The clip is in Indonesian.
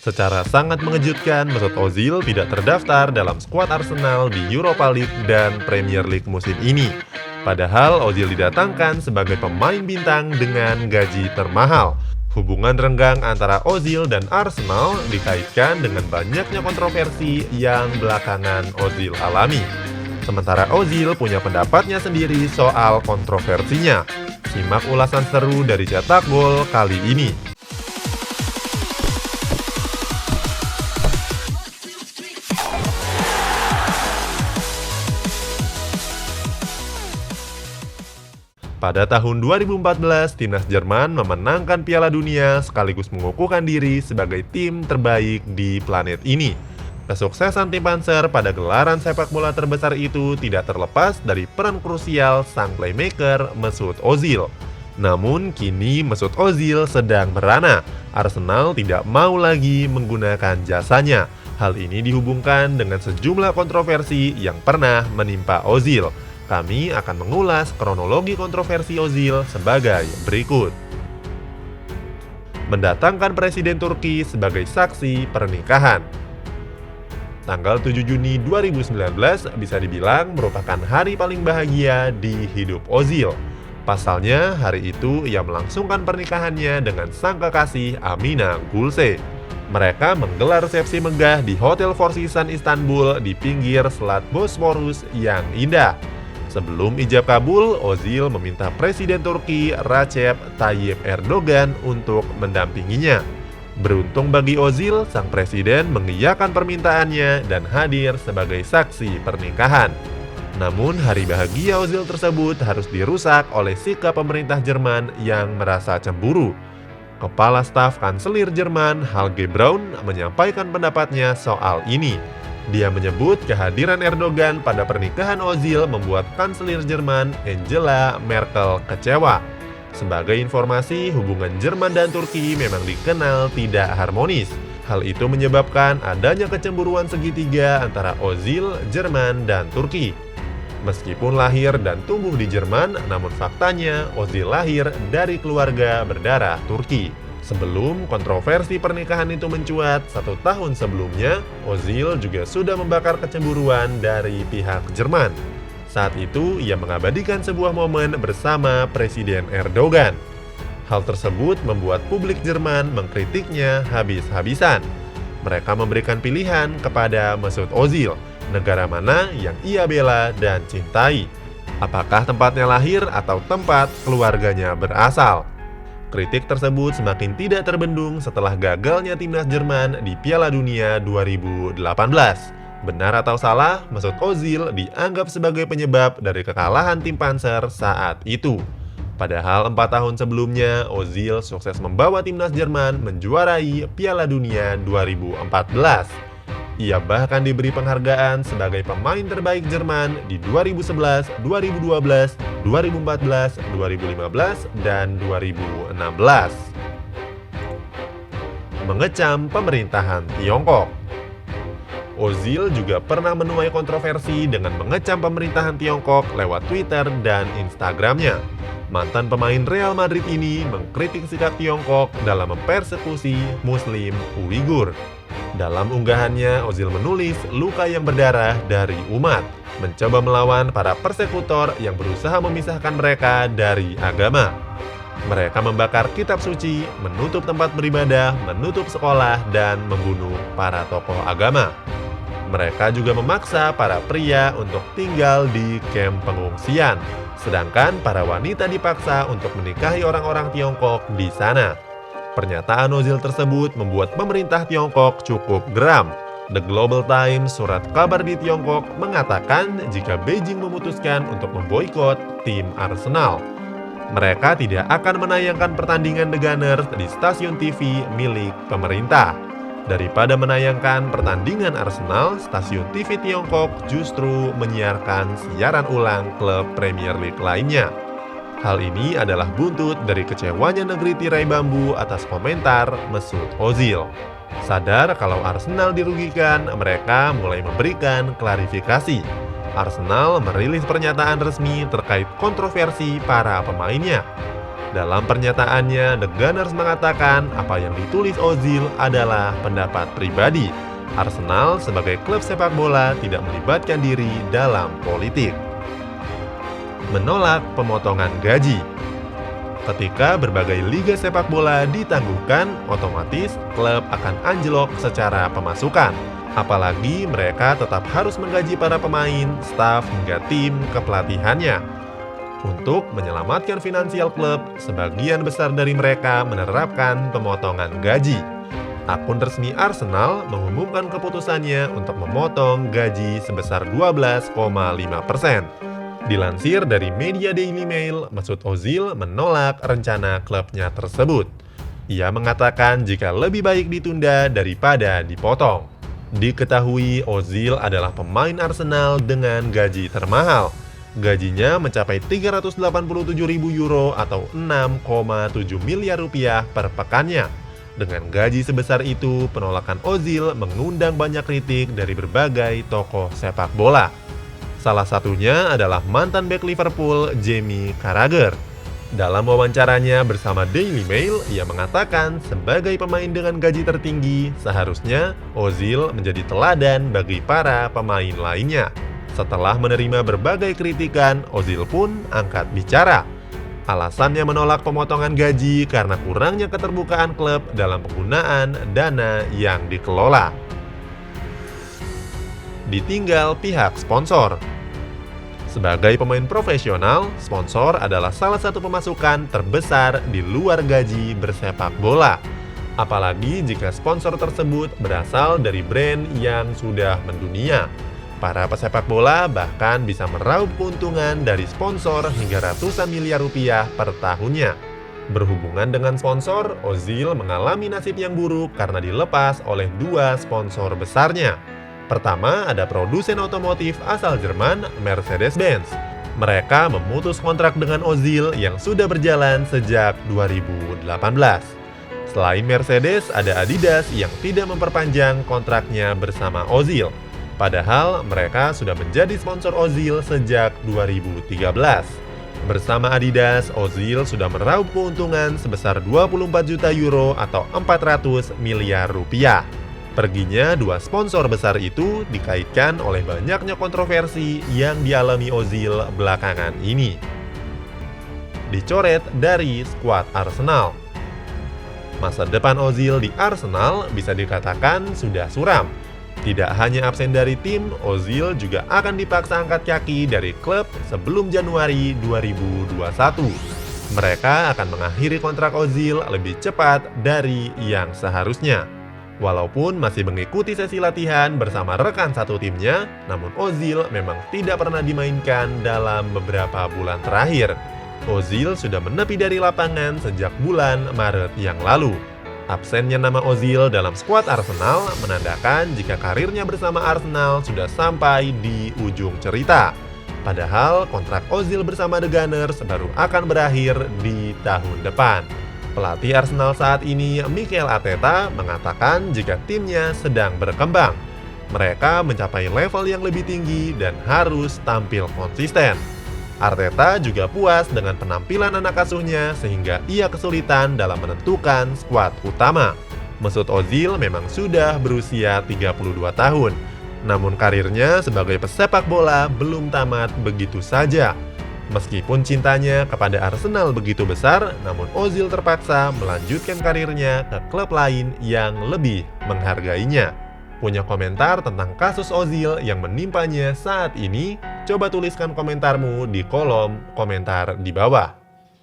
Secara sangat mengejutkan, Mesut Ozil tidak terdaftar dalam skuad Arsenal di Europa League dan Premier League musim ini. Padahal Ozil didatangkan sebagai pemain bintang dengan gaji termahal. Hubungan renggang antara Ozil dan Arsenal dikaitkan dengan banyaknya kontroversi yang belakangan Ozil alami. Sementara Ozil punya pendapatnya sendiri soal kontroversinya. Simak ulasan seru dari Cetak Gol kali ini. Pada tahun 2014, timnas Jerman memenangkan Piala Dunia sekaligus mengukuhkan diri sebagai tim terbaik di planet ini. Kesuksesan tim Panzer pada gelaran sepak bola terbesar itu tidak terlepas dari peran krusial sang playmaker Mesut Ozil. Namun kini Mesut Ozil sedang merana. Arsenal tidak mau lagi menggunakan jasanya. Hal ini dihubungkan dengan sejumlah kontroversi yang pernah menimpa Ozil. Kami akan mengulas kronologi kontroversi Ozil sebagai berikut. Mendatangkan Presiden Turki sebagai saksi pernikahan. Tanggal 7 Juni 2019 bisa dibilang merupakan hari paling bahagia di hidup Ozil. Pasalnya, hari itu ia melangsungkan pernikahannya dengan sang kekasih Amina Gulse. Mereka menggelar resepsi megah di Hotel Four Seasons Istanbul di pinggir Selat Bosporus yang indah. Sebelum ijab kabul, Ozil meminta Presiden Turki Recep Tayyip Erdogan untuk mendampinginya. Beruntung bagi Ozil, sang presiden mengiyakan permintaannya dan hadir sebagai saksi pernikahan. Namun hari bahagia Ozil tersebut harus dirusak oleh sikap pemerintah Jerman yang merasa cemburu. Kepala Staf Kanselir Jerman Helge Braun menyampaikan pendapatnya soal ini. Dia menyebut kehadiran Erdogan pada pernikahan Ozil membuat Kanselir Jerman Angela Merkel kecewa. Sebagai informasi, hubungan Jerman dan Turki memang dikenal tidak harmonis. Hal itu menyebabkan adanya kecemburuan segitiga antara Ozil, Jerman, dan Turki. Meskipun lahir dan tumbuh di Jerman, namun faktanya Ozil lahir dari keluarga berdarah Turki. Sebelum kontroversi pernikahan itu mencuat, 1 tahun sebelumnya, Ozil juga sudah membakar kecemburuan dari pihak Jerman. Saat itu, ia mengabadikan sebuah momen bersama Presiden Erdogan. Hal tersebut membuat publik Jerman mengkritiknya habis-habisan. Mereka memberikan pilihan kepada Mesut Ozil, negara mana yang ia bela dan cintai. Apakah tempatnya lahir atau tempat keluarganya berasal? Kritik tersebut semakin tidak terbendung setelah gagalnya timnas Jerman di Piala Dunia 2018. Benar atau salah, Mesut Ozil dianggap sebagai penyebab dari kekalahan tim Panzer saat itu. Padahal 4 tahun sebelumnya, Ozil sukses membawa timnas Jerman menjuarai Piala Dunia 2014. Ia bahkan diberi penghargaan sebagai pemain terbaik Jerman di 2011, 2012, 2014, 2015, dan 2016. Mengecam pemerintahan Tiongkok. Ozil juga pernah menuai kontroversi dengan mengecam pemerintahan Tiongkok lewat Twitter dan Instagramnya. Mantan pemain Real Madrid ini mengkritik sikap Tiongkok dalam mempersekusi Muslim Uighur. Dalam unggahannya, Ozil menulis luka yang berdarah dari umat, mencoba melawan para persekutor yang berusaha memisahkan mereka dari agama. Mereka membakar kitab suci, menutup tempat beribadah, menutup sekolah, dan membunuh para tokoh agama. Mereka juga memaksa para pria untuk tinggal di kamp pengungsian, sedangkan para wanita dipaksa untuk menikahi orang-orang Tiongkok di sana. Pernyataan Ozil tersebut membuat pemerintah Tiongkok cukup geram. The Global Times, surat kabar di Tiongkok, mengatakan jika Beijing memutuskan untuk memboikot tim Arsenal, mereka tidak akan menayangkan pertandingan The Gunners di stasiun TV milik pemerintah. Daripada menayangkan pertandingan Arsenal, stasiun TV Tiongkok justru menyiarkan siaran ulang klub Premier League lainnya. Hal ini adalah buntut dari kecewanya negeri tirai bambu atas komentar Mesut Ozil. Sadar kalau Arsenal dirugikan, mereka mulai memberikan klarifikasi. Arsenal merilis pernyataan resmi terkait kontroversi para pemainnya. Dalam pernyataannya, The Gunners mengatakan apa yang ditulis Ozil adalah pendapat pribadi. Arsenal sebagai klub sepak bola tidak melibatkan diri dalam politik. Menolak pemotongan gaji. Ketika berbagai liga sepak bola ditangguhkan, otomatis klub akan anjlok secara pemasukan. Apalagi mereka tetap harus menggaji para pemain, staf, hingga tim kepelatihannya. Untuk menyelamatkan finansial klub, sebagian besar dari mereka menerapkan pemotongan gaji. Akun resmi Arsenal mengumumkan keputusannya untuk memotong gaji sebesar 12,5%. Dilansir dari media Daily Mail, Mesut Ozil menolak rencana klubnya tersebut. Ia mengatakan jika lebih baik ditunda daripada dipotong. Diketahui Ozil adalah pemain Arsenal dengan gaji termahal. Gajinya mencapai 387.000 euro atau 6,7 miliar rupiah per pekannya. Dengan gaji sebesar itu, penolakan Ozil mengundang banyak kritik dari berbagai tokoh sepak bola. Salah satunya adalah mantan bek Liverpool, Jamie Carragher. Dalam wawancaranya bersama Daily Mail, ia mengatakan sebagai pemain dengan gaji tertinggi, seharusnya Ozil menjadi teladan bagi para pemain lainnya. Setelah menerima berbagai kritikan, Ozil pun angkat bicara. Alasannya menolak pemotongan gaji karena kurangnya keterbukaan klub dalam penggunaan dana yang dikelola. Ditinggal pihak sponsor. Sebagai pemain profesional, sponsor adalah salah satu pemasukan terbesar di luar gaji bersepak bola. Apalagi jika sponsor tersebut berasal dari brand yang sudah mendunia. Para pesepak bola bahkan bisa meraup keuntungan dari sponsor hingga ratusan miliar rupiah per tahunnya. Berhubungan dengan sponsor, Ozil mengalami nasib yang buruk karena dilepas oleh dua sponsor besarnya. Pertama, ada produsen otomotif asal Jerman, Mercedes-Benz. Mereka memutus kontrak dengan Ozil yang sudah berjalan sejak 2018. Selain Mercedes, ada Adidas yang tidak memperpanjang kontraknya bersama Ozil. Padahal mereka sudah menjadi sponsor Ozil sejak 2013. Bersama Adidas, Ozil sudah meraup keuntungan sebesar 24 juta euro atau 400 miliar rupiah. Perginya dua sponsor besar itu dikaitkan oleh banyaknya kontroversi yang dialami Ozil belakangan ini. Dicoret dari skuad Arsenal. Masa depan Ozil di Arsenal bisa dikatakan sudah suram. Tidak hanya absen dari tim, Ozil juga akan dipaksa angkat kaki dari klub sebelum Januari 2021. Mereka akan mengakhiri kontrak Ozil lebih cepat dari yang seharusnya. Walaupun masih mengikuti sesi latihan bersama rekan satu timnya, namun Ozil memang tidak pernah dimainkan dalam beberapa bulan terakhir. Ozil sudah menepi dari lapangan sejak bulan Maret yang lalu. Absennya nama Ozil dalam skuad Arsenal menandakan jika karirnya bersama Arsenal sudah sampai di ujung cerita. Padahal kontrak Ozil bersama The Gunners baru akan berakhir di tahun depan. Pelatih Arsenal saat ini, Mikel Arteta, mengatakan jika timnya sedang berkembang. Mereka mencapai level yang lebih tinggi dan harus tampil konsisten. Arteta juga puas dengan penampilan anak asuhnya sehingga ia kesulitan dalam menentukan skuad utama. Mesut Ozil memang sudah berusia 32 tahun, namun karirnya sebagai pesepak bola belum tamat begitu saja. Meskipun cintanya kepada Arsenal begitu besar, namun Ozil terpaksa melanjutkan karirnya ke klub lain yang lebih menghargainya. Punya komentar tentang kasus Ozil yang menimpanya saat ini? Coba tuliskan komentarmu di kolom komentar di bawah.